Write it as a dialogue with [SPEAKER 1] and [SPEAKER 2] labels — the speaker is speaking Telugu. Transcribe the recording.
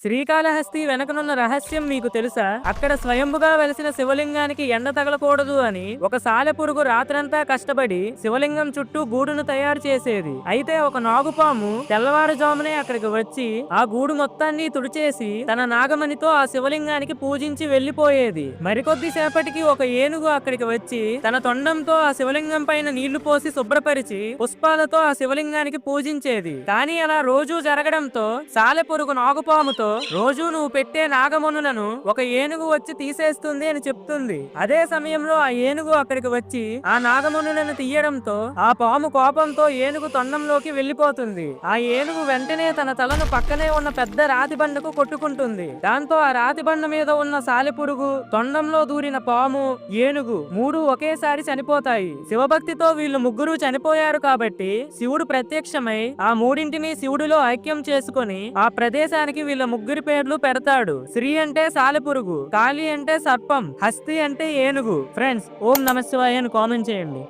[SPEAKER 1] శ్రీకాళహస్తి వెనకనున్న రహస్యం మీకు తెలుసా? అక్కడ స్వయంభుగా వెలిసిన శివలింగానికి ఎండ తగలకూడదు అని ఒక సాలెపురుగు రాత్రంతా కష్టపడి శివలింగం చుట్టూ గూడును తయారు చేసేది. అయితే ఒక నాగుపాము తెల్లవారుజామునే అక్కడికి వచ్చి ఆ గూడు మొత్తాన్ని తుడిచేసి తన నాగమణితో ఆ శివలింగానికి పూజించి వెళ్లిపోయేది. మరికొద్ది సేపటికి ఒక ఏనుగు అక్కడికి వచ్చి తన తొండంతో ఆ శివలింగం పైన నీళ్లు పోసి శుభ్రపరిచి పుష్పాలతో ఆ శివలింగానికి పూజించేది. కానీ అలా రోజూ జరగడంతో సాలెపురుగు నాగుపాముతో రోజు నువ్వు పెట్టే నాగమణులను ఒక ఏనుగు వచ్చి తీసేస్తుంది అని చెప్తుంది. అదే సమయంలో ఆ ఏనుగు అక్కడికి వచ్చి ఆ నాగమణులను తీయడంతో ఆ పాము కోపంతో ఏనుగు తొండంలోకి వెళ్లిపోతుంది. ఆ ఏనుగు వెంటనే తన తలను పక్కనే ఉన్న పెద్ద రాతి బండకు కొట్టుకుంటుంది. దాంతో ఆ రాతి బండ మీద ఉన్న సాలెపురుగు, తొండంలో దూరిన పాము, ఏనుగు మూడు ఒకేసారి చనిపోతాయి. శివభక్తితో వీళ్ళు ముగ్గురు చనిపోయారు కాబట్టి శివుడు ప్రత్యక్షమై ఆ మూడింటిని శివుడిలో ఐక్యం చేసుకొని ఆ ప్రదేశానికి వీళ్ళ ముగ్గురి పేర్లు పెడతాడు. శ్రీ అంటే సాలెపురుగు, కాళీ అంటే సర్పం, హస్తి అంటే ఏనుగు. ఫ్రెండ్స్, ఓం నమః శివాయ అని కామెంట్ చేయండి.